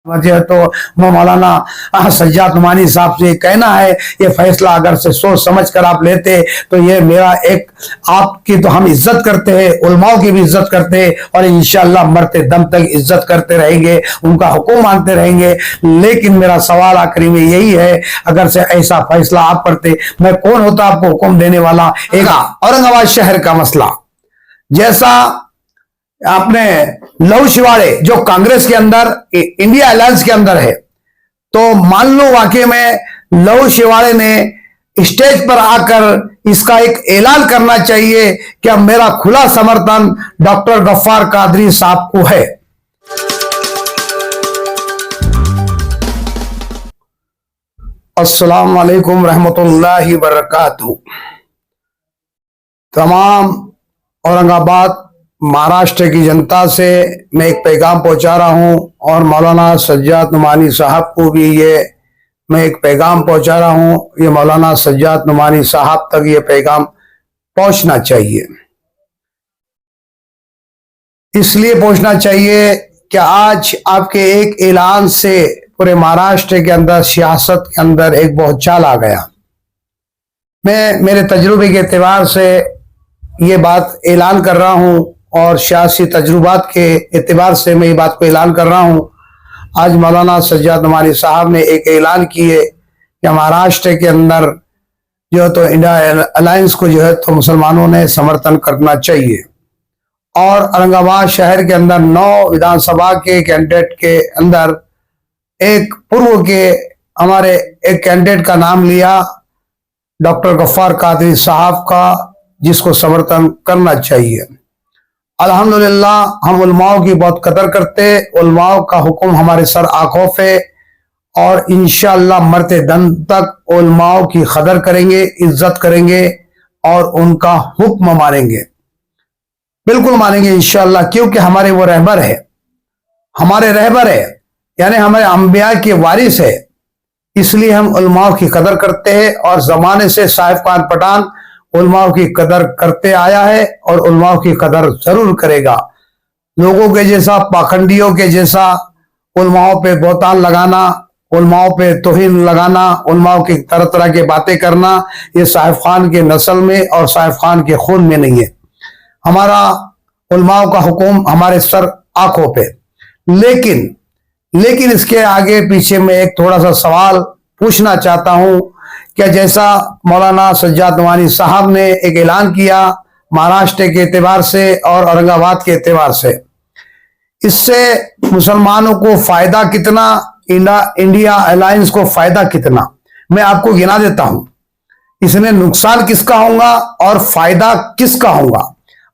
वजह तो मौलाना सज्जाद नुमानी साहब से कहना है, ये फैसला अगर से सोच समझ कर आप लेते तो ये मेरा एक, आपकी तो हम इज्जत करते हैं, उलमाओं की भी इज्जत करते हैं और इंशाअल्लाह मरते दम तक इज्जत करते रहेंगे, उनका हुक्म मानते रहेंगे। लेकिन मेरा सवाल आखिरी में यही है, अगर से ऐसा फैसला आप करते, मैं कौन होता आपको हुक्म देने वाला। एक औरंगाबाद शहर का मसला, जैसा आपने लहू शिवाड़े जो कांग्रेस के अंदर इंडिया अलायंस के अंदर है, तो मान लो वाकई में लहू शिवाड़े ने स्टेज पर आकर इसका एक ऐलान करना चाहिए कि अब मेरा खुला समर्थन डॉक्टर गफ्फार कादरी साहब को है। अस्सलाम वालेकुम रहमतुल्लाहि बरकातहू। तमाम औरंगाबाद महाराष्ट्र की जनता से मैं एक पैगाम पहुंचा रहा हूं और मौलाना सज्जाद नुमानी साहब को भी ये मैं एक पैगाम पहुंचा रहा हूं। ये मौलाना सज्जाद नुमानी साहब तक ये पैगाम पहुंचना चाहिए। इसलिए पहुंचना चाहिए कि आज आपके एक ऐलान से पूरे महाराष्ट्र के अंदर सियासत के अंदर एक बहुत चाल आ गया। मैं मेरे तजुर्बे के एतबार से ये बात ऐलान कर रहा हूं और सियासी तजुर्बात के एतबार से मैं ये बात को ऐलान कर रहा हूं। आज मौलाना सज्जाद नुमानी साहब ने एक ऐलान किए कि महाराष्ट्र के अंदर जो है तो इंडिया अलायंस को जो है तो मुसलमानों ने समर्थन करना चाहिए। और औरंगाबाद शहर के अंदर 9 विधानसभा के कैंडिडेट के अंदर एक पूर्व के हमारे एक कैंडिडेट का नाम लिया, डॉक्टर गफ्फार कादरी साहब का, जिसको समर्थन करना चाहिए। अल्हम्दुलिल्लाह हम उलमाओं की बहुत कदर करते, उलमाओं का हुक्म हमारे सर आखोफ है और इंशाअल्लाह मरते दम तक उलमाओं की कदर करेंगे, इज्जत करेंगे और उनका हुक्म मानेंगे, बिल्कुल मानेंगे इंशाअल्लाह, क्योंकि हमारे वो रहबर है, हमारे रहबर है, यानी हमारे अंबिया के वारिस है। इसलिए हम उलमाओं की कदर करते हैं और जमाने से साहिब खान पठान उलमाओं की कदर करते आया है और उलमाओं की कदर जरूर करेगा। लोगों के जैसा, पाखंडियों के जैसा उलमाओं पे बोहतान लगाना, उलमाओं पे तौहीन लगाना, उलमाओं की तरह तरह की बातें करना, ये साहिब खान के नस्ल में और साहिब खान के खून में नहीं है। हमारा उलमाओं का हुक्म हमारे सर आंखों पे। लेकिन इसके आगे पीछे मैं एक थोड़ा सा सवाल पूछना चाहता हूं, क्या जैसा मौलाना सज्जाद नुमानी साहब ने एक ऐलान किया महाराष्ट्र के एतबार से और औरंगाबाद के एतबार से, इससे मुसलमानों को फायदा कितना, इंडिया अलायंस को फायदा कितना, मैं आपको गिना देता हूं। इसमें नुकसान किसका होगा और फायदा किसका होगा,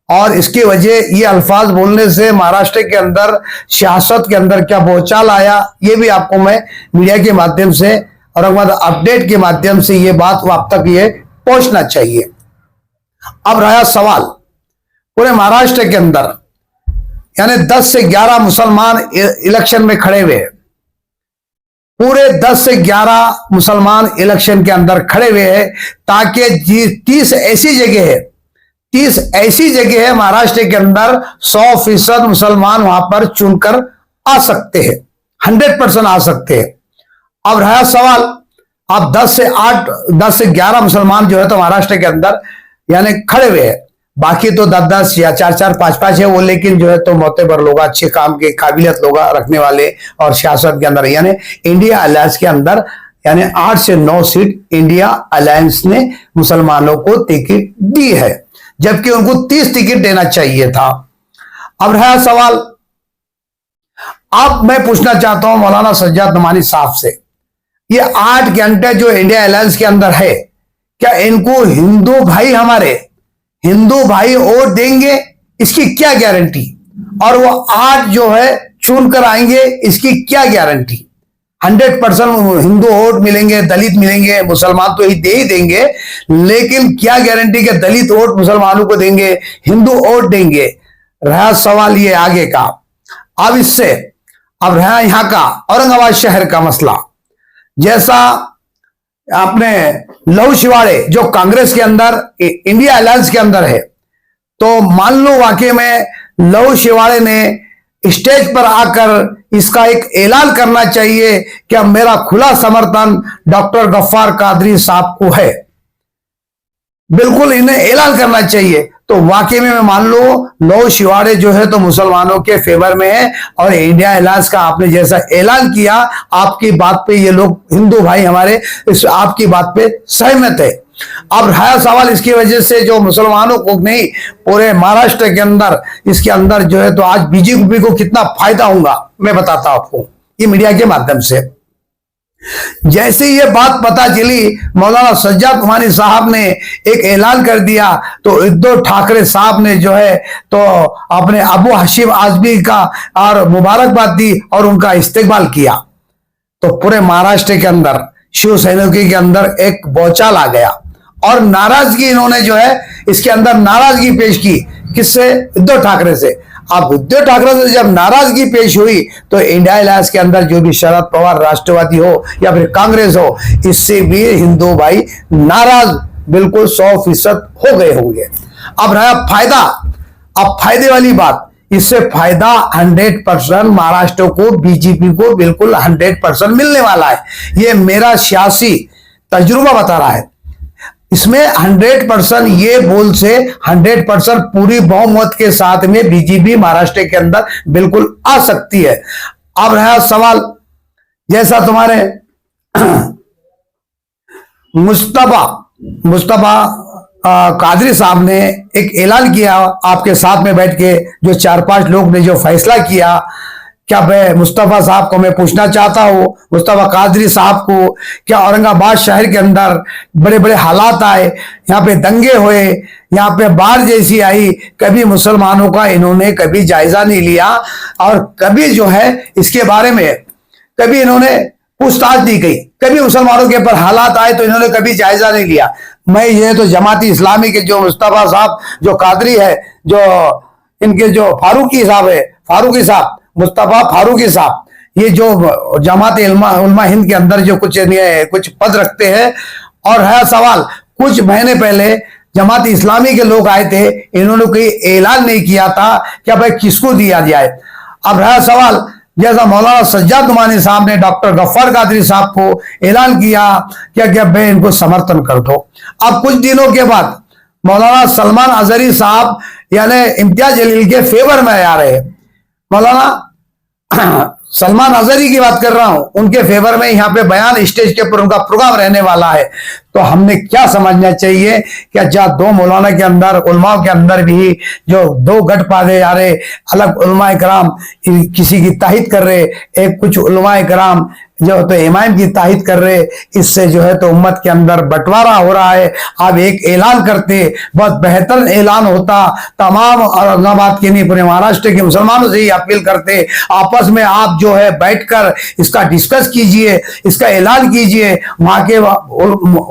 और इसकी वजह ये अल्फाज बोलने से महाराष्ट्र के अंदर सियासत के अंदर क्या बोलचाल आया, ये भी आपको मैं मीडिया के माध्यम से और अपडेट के माध्यम से ये बात आप तक ये पहुंचना चाहिए। अब रहा सवाल, पूरे महाराष्ट्र के अंदर यानी 10 से 11 मुसलमान इलेक्शन में खड़े हुए, पूरे 10 से 11 मुसलमान इलेक्शन के अंदर खड़े हुए हैं, ताकि 30 ऐसी जगह है, 30 ऐसी जगह है महाराष्ट्र के अंदर 100% मुसलमान वहां पर चुनकर आ सकते हैं, 100% आ सकते हैं। अब रहा सवाल, अब 10 से 11 मुसलमान जो है तो महाराष्ट्र के अंदर यानी खड़े हुए हैं, बाकी तो 10 या 4 5 है वो, लेकिन जो है तो मोतेबर लोग, अच्छे काम के काबिलियत लोग रखने वाले और सियासत के अंदर यानी इंडिया अलायंस के अंदर यानी 8 से 9 सीट इंडिया अलायंस ने मुसलमानों को टिकट दी है, जबकि उनको 30 टिकट देना चाहिए था। अब रहा सवाल, अब मैं पूछना चाहता हूं मौलाना सज्जाद नुमानी साहब से, ये 8 घंटे जो इंडिया अलायंस के अंदर है, क्या इनको हिंदू भाई, हमारे हिंदू भाई वोट देंगे, इसकी क्या गारंटी, और वो 8 जो है चुनकर आएंगे, इसकी क्या गारंटी। 100% हिंदू वोट मिलेंगे, दलित मिलेंगे, मुसलमान तो ही दे ही देंगे, लेकिन क्या गारंटी कि दलित वोट मुसलमानों को देंगे, हिंदू वोट देंगे। रहा सवाल ये आगे का। अब रहा यहां का औरंगाबाद शहर का मसला, जैसा आपने लहू शिवाड़े जो कांग्रेस के अंदर इंडिया अलायंस के अंदर है, तो मान लो वाकई में लहू शिवाड़े ने स्टेज पर आकर इसका एक ऐलान करना चाहिए कि अब मेरा खुला समर्थन डॉक्टर गफ्फार कादरी साहब को है। बिल्कुल इन्हें ऐलान करना चाहिए। तो वाकई में मैं मान लो 9 शिवाड़े जो है तो मुसलमानों के फेवर में है, और इंडिया अलायंस का आपने जैसा ऐलान किया, आपकी बात पे ये लोग हिंदू भाई हमारे इस आपकी बात पे सहमत है। अब रहा सवाल इसकी वजह से जो मुसलमानों को नहीं, पूरे महाराष्ट्र के अंदर इसके अंदर जो है तो आज बीजेपी को कितना फायदा होगा मैं बताता हूं आपको ये मीडिया के माध्यम से। जैसे ये बात पता चली, मौलाना सज्जाद नूमानी साहब ने एक ऐलान कर दिया, तो उद्धव ठाकरे साहब ने जो है तो अपने अबू हाशिम आजमी का और मुबारकबाद दी और उनका इस्तेकबाल किया। तो पूरे महाराष्ट्र के अंदर शिवसेना के अंदर एक भौचाल आ गया और नाराजगी इन्होंने जो है इसके अंदर नाराजगी पेश की। किससे? उद्धव ठाकरे से। अब उद्धव ठाकरे से जब नाराजगी पेश हुई तो इंडिया अलायंस के अंदर जो भी शरद पवार राष्ट्रवादी हो या फिर कांग्रेस हो, इससे भी हिंदू भाई नाराज बिल्कुल 100% हो गए होंगे। अब रहा फायदा, अब फायदे वाली बात, इससे फायदा 100% महाराष्ट्र को, बीजेपी को बिल्कुल 100% मिलने वाला है। ये मेरा सियासी तजुर्बा बता रहा है। इसमें 100% ये बोल से 100% पूरी बहुमत के साथ में बीजेपी महाराष्ट्र के अंदर बिल्कुल आ सकती है। अब रहा सवाल, जैसा तुम्हारे मुस्तफा कादरी साहब ने एक ऐलान किया आपके साथ में बैठ के, जो 4-5 लोग ने जो फैसला किया, क्या मैं मुस्तफा साहब को मैं पूछना चाहता हूं, मुस्तफा कादरी साहब को, क्या औरंगाबाद शहर के अंदर बड़े बड़े हालात आए, यहाँ पे दंगे हुए, यहाँ पे बाढ़ जैसी आई, कभी मुसलमानों का इन्होंने कभी जायजा नहीं लिया और कभी जो है इसके बारे में कभी इन्होंने पूछताछ नहीं की। कभी मुसलमानों के ऊपर हालात आए तो इन्होंने कभी जायजा नहीं लिया। मैं ये तो जमाती इस्लामी के जो मुस्तफा साहब जो कादरी है, जो इनके जो फारूकी साहब मुस्तफा फारूकी साहब, ये जो जमात उलमा हिंद के अंदर जो कुछ पद रखते हैं। और है सवाल, कुछ महीने पहले जमात इस्लामी के लोग आए थे, इन्होंने कोई ऐलान नहीं किया था कि भाई किसको दिया जाए। अब रहा सवाल, जैसा मौलाना सज्जाद नूमानी साहब ने डॉक्टर गफ्फार कादरी साहब को ऐलान किया क्या भाई इनको समर्थन कर दो। अब कुछ दिनों के बाद मौलाना सलमान अजहरी साहब यानी इम्तियाज जलील के फेवर में आ रहे। मौलाना सलमान अजहरी की बात कर रहा हूं, उनके फेवर में यहाँ पे बयान स्टेज के ऊपर उनका प्रोग्राम रहने वाला है। तो हमने क्या समझना चाहिए, क्या जहाँ 2 मौलाना के अंदर उलमाओं के अंदर भी जो 2 गट पादे आ रहे, अलग उलमाए कराम किसी की ताहीद कर रहे, एक कुछ उलमाए कराम जो तो इमाम की ताहीद कर रहे, इससे जो है तो उम्मत के अंदर बंटवारा हो रहा है। आप एक ऐलान करते, बहुत बेहतर ऐलान होता, तमाम औरंगाबाद के नहीं पूरे महाराष्ट्र के मुसलमानों से ही अपील करते, आपस में आप जो है बैठकर इसका डिस्कस कीजिए, इसका ऐलान कीजिए, वहां के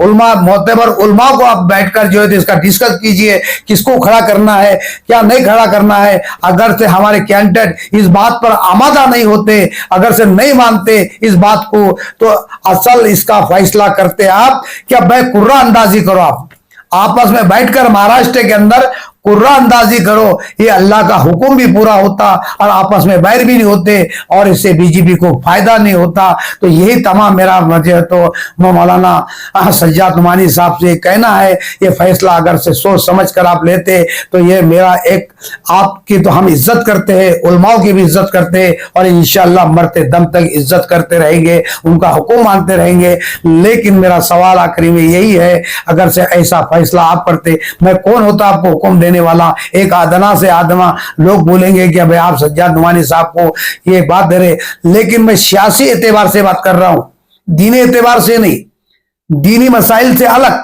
उलमा मोतबर उलमा को आप बैठकर जो है तो इसका डिस्कस कीजिए, किसको खड़ा करना है क्या नहीं खड़ा करना है। अगर से हमारे कैंडिडेट इस बात पर आमादा नहीं होते, अगर से नहीं मानते इस बात को, तो असल इसका फैसला करते आप क्या भाई कुर्रा अंदाजी करो, आप आपस में बैठकर महाराष्ट्र के अंदर कुर्रा अंदाजी करो, ये अल्लाह का हुक्म भी पूरा होता और आपस में बैर भी नहीं होते और इससे बीजेपी को फायदा नहीं होता। तो यही तमाम मेरा मुझे तो मौलाना सज्जाद नूमानी साहब से कहना है, ये फैसला अगर से सोच समझ कर आप लेते तो ये मेरा एक, आपकी तो हम इज्जत करते हैं, उलमाओं की भी इज्जत करते हैं और इंशाअल्लाह मरते दम तक इज्जत करते रहेंगे, उनका हुक्म मानते रहेंगे। लेकिन मेरा सवाल आखिरी में यही है, अगर से ऐसा फैसला आप करते, मैं कौन होता आपको हुक्म देने वाला। एक आदना से आदमा लोग बोलेंगे कि भाई आप सज्जाद नूमानी साहब को ये बात दे रहे, लेकिन मैं सियासी एतबार से बात कर रहा हूं, दीनी एतबार से नहीं, दीनी मसाइल से अलग,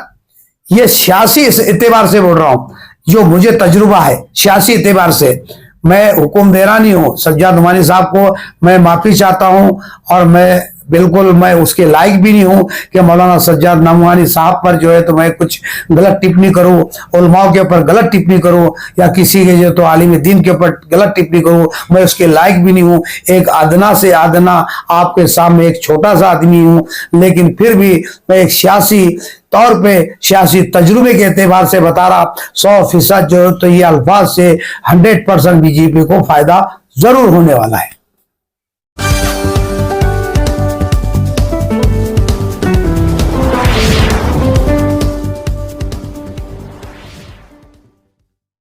ये सियासी एतबार से बोल रहा हूं। जो मुझे तजुर्बा है सियासी एतबार से, मैं हुक्म दे रहा नहीं हूं सज्जाद नूमानी साहब को, मैं माफी चाहता हूं और मैं बिल्कुल मैं उसके लायक भी नहीं हूं कि मौलाना सज्जाद नूमानी साहब पर जो है तो मैं कुछ गलत टिप्पणी करूं, उलमाओं के ऊपर गलत टिप्पणी करूं या किसी के जो तो आलिम दीन के ऊपर गलत टिप्पणी करूं, मैं उसके लायक भी नहीं हूं। एक आदना से आदना आपके सामने एक छोटा सा आदमी हूं, लेकिन फिर भी मैं एक सियासी तौर पे सियासी तजुर्बे के एतबार से बता रहा, 100% जो तो ये अल्फाज से 100% बीजेपी को फायदा जरूर होने वाला है।